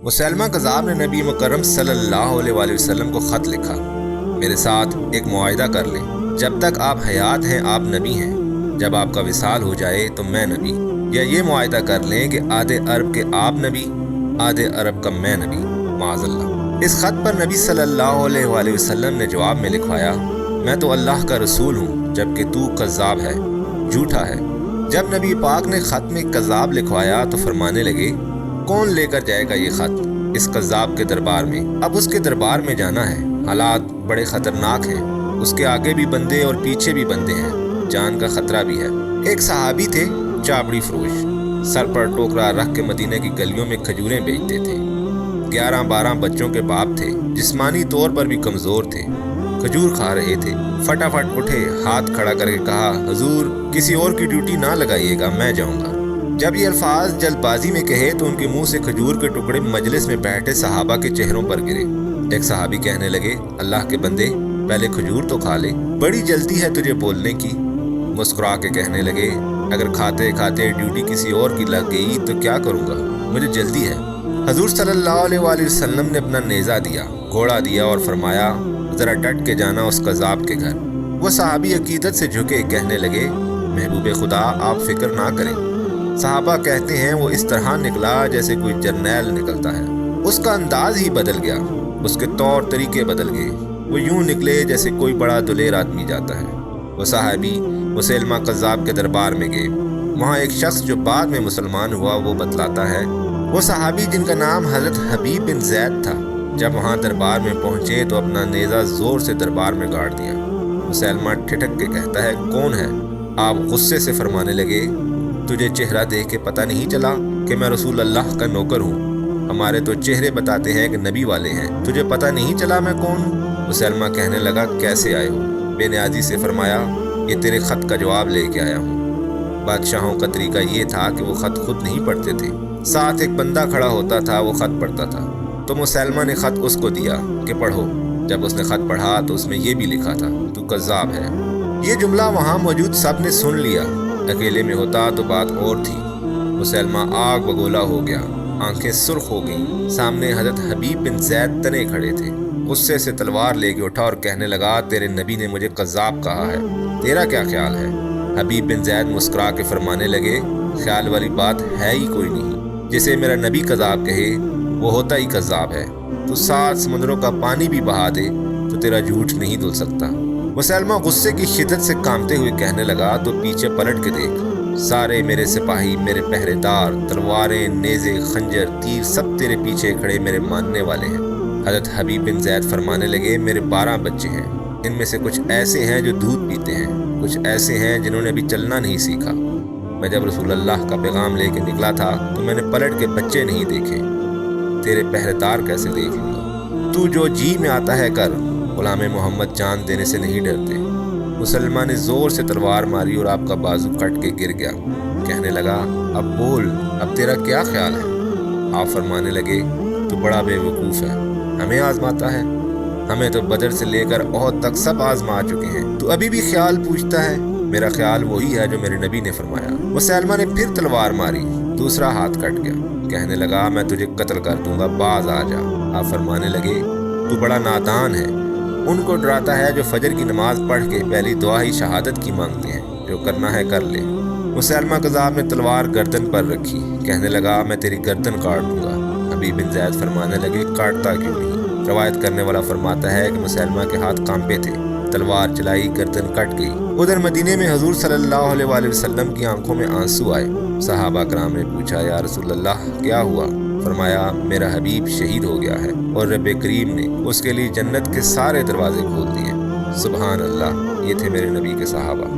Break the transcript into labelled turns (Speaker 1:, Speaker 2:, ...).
Speaker 1: مسیلمہ کذاب نے نبی مکرم صلی اللہ علیہ وآلہ وسلم کو خط لکھا، میرے ساتھ ایک معاہدہ کر لیں، جب تک آپ حیات ہیں آپ نبی ہیں، جب آپ کا وصال ہو جائے تو میں نبی، یا یہ معاہدہ کر لیں کہ آدھے عرب کے آپ نبی، آدھے عرب کا میں نبی، معاذ اللہ۔ اس خط پر نبی صلی اللہ علیہ وآلہ وسلم نے جواب میں لکھوایا، میں تو اللہ کا رسول ہوں جبکہ تو کذاب ہے، جھوٹا ہے۔ جب نبی پاک نے خط میں کذاب لکھوایا تو فرمانے لگے، کون لے کر جائے گا یہ خط اس کذاب کے دربار میں؟ اب اس کے دربار میں جانا ہے، حالات بڑے خطرناک ہیں، اس کے آگے بھی بندے اور پیچھے بھی بندے ہیں، جان کا خطرہ بھی ہے۔ ایک صحابی تھے چابڑی فروش، سر پر ٹوکرا رکھ کے مدینہ کی گلیوں میں کھجوریں بیچتے تھے، 11-12 بچوں کے باپ تھے، جسمانی طور پر بھی کمزور تھے، کھجور کھا رہے تھے۔ فٹافٹ اٹھے، ہاتھ کھڑا کر کے کہا، حضور کسی اور کی ڈیوٹی نہ لگائیے گا، میں جاؤں گا۔ جب یہ الفاظ جلد بازی میں کہے تو ان کے منہ سے کھجور کے ٹکڑے مجلس میں بیٹھے صحابہ کے چہروں پر گرے۔ ایک صحابی کہنے لگے، اللہ کے بندے پہلے کھجور تو کھا لے، بڑی جلدی ہے تجھے بولنے کی۔ مسکرا کے کہنے لگے، اگر کھاتے کھاتے ڈیوٹی کسی اور کی لگ گئی تو کیا کروں گا، مجھے جلدی ہے۔ حضور صلی اللہ علیہ وآلہ وسلم نے اپنا نیزہ دیا، گھوڑا دیا اور فرمایا، ذرا ڈٹ کے جانا اس کذاب کے گھر۔ وہ صحابی عقیدت سے جھکے، کہنے لگے، محبوب خدا آپ فکر نہ کریں۔ صحابہ کہتے ہیں وہ اس طرح نکلا جیسے کوئی جرنیل نکلتا ہے، اس کا انداز ہی بدل گیا، اس کے طور طریقے بدل گئے، وہ یوں نکلے جیسے کوئی بڑا دلیر آدمی جاتا ہے۔ وہ صحابی مسیلمہ کذاب کے دربار میں گئے، وہاں ایک شخص جو بعد میں مسلمان ہوا وہ بتلاتا ہے، وہ صحابی جن کا نام حضرت حبیب بن زید تھا، جب وہاں دربار میں پہنچے تو اپنا نیزہ زور سے دربار میں گاڑ دیا۔ مسیلمہ ٹھٹک کے کہتا ہے، کون ہے؟ آپ غصے سے فرمانے لگے، تجھے چہرہ دیکھ کے پتہ نہیں چلا کہ میں رسول اللہ کا نوکر ہوں؟ ہمارے تو چہرے بتاتے ہیں کہ نبی والے ہیں، تجھے پتہ نہیں چلا میں کون ہوں؟ مسیلمہ کہنے لگا، کیسے آئے ہو؟ بے نیازی سے فرمایا، یہ تیرے خط کا جواب لے کے آیا ہوں۔ بادشاہوں کا طریقہ یہ تھا کہ وہ خط خود نہیں پڑھتے تھے، ساتھ ایک بندہ کھڑا ہوتا تھا، وہ خط پڑھتا تھا۔ تو مسیلمہ نے خط اس کو دیا کہ پڑھو۔ جب اس نے خط پڑھا تو اس میں یہ بھی لکھا تھا، تو کذاب ہے۔ یہ جملہ وہاں موجود سب نے سن لیا، اکیلے میں ہوتا تو بات اور تھی۔ مسیلمہ آگ بگولا ہو گیا، آنکھیں سرخ ہو گئیں۔ سامنے حضرت حبیب بن زید تنے کھڑے تھے، غصے سے تلوار لے کے اٹھا اور کہنے لگا، تیرے نبی نے مجھے کذاب کہا ہے، تیرا کیا خیال ہے؟ حبیب بن زید مسکرا کے فرمانے لگے، خیال والی بات ہے ہی کوئی نہیں، جسے میرا نبی کذاب کہے وہ ہوتا ہی کذاب ہے، تو 7 سمندروں کا پانی بھی بہا دے تو تیرا جھوٹ نہیں دھل سکتا۔ مسیلمہ غصے کی شدت سے کانپتے ہوئے کہنے لگا، تو پیچھے پلٹ کے دیکھ، سارے میرے سپاہی، میرے پہرے دار، تلواریں، نیزے، خنجر، تیر سب تیرے پیچھے کھڑے میرے ماننے والے ہیں۔ حضرت حبیب بن زید فرمانے لگے، میرے 12 بچے ہیں، ان میں سے کچھ ایسے ہیں جو دودھ پیتے ہیں، کچھ ایسے ہیں جنہوں نے ابھی چلنا نہیں سیکھا۔ میں جب رسول اللہ کا پیغام لے کے نکلا تھا تو میں نے پلٹ کے بچے نہیں دیکھے، تیرے پہرے دار کیسے دیکھ لوں گا؟ تو جو جی میں آتا ہے کر، غلام محمد جان دینے سے نہیں ڈرتے۔ مسلمان نے زور سے تلوار ماری اور آپ کا بازو کٹ کے گر گیا۔ کہنے لگا، اب بول، اب تیرا کیا خیال ہے؟ آپ فرمانے لگے، تو بڑا بے وقوف ہے، ہمیں آزماتا ہے، ہمیں تو بدر سے لے کر احد تک سب آزما چکے ہیں، تو ابھی بھی خیال پوچھتا ہے؟ میرا خیال وہی ہے جو میرے نبی نے فرمایا۔ مسلمہ نے پھر تلوار ماری، دوسرا ہاتھ کٹ گیا۔ کہنے لگا، میں تجھے قتل کر دوں گا، باز آ جا۔ آپ فرمانے لگے، تو بڑا نادان ہے، ان کو ڈراتا ہے جو فجر کی نماز پڑھ کے پہلی دعا ہی شہادت کی مانگتے ہیں، جو کرنا ہے کر لے۔ مسیلمہ کذاب نے تلوار گردن پر رکھی، کہنے لگا، میں تیری گردن کاٹ دوں گا۔ حبیب بن زید فرمانے لگے، کاٹتا کیوں نہیں؟ روایت کرنے والا فرماتا ہے کہ مسیلمہ کے ہاتھ کانپے تھے، تلوار چلائی، گردن کٹ گئی۔ ادھر مدینے میں حضور صلی اللہ علیہ وآلہ وسلم کی آنکھوں میں آنسو آئے۔ صحابہ کرام نے پوچھا، یا رسول اللہ کیا ہوا؟ فرمایا، میرا حبیب شہید ہو گیا ہے اور رب کریم نے اس کے لیے جنت کے سارے دروازے کھول دیے۔ سبحان اللہ، یہ تھے میرے نبی کے صحابہ۔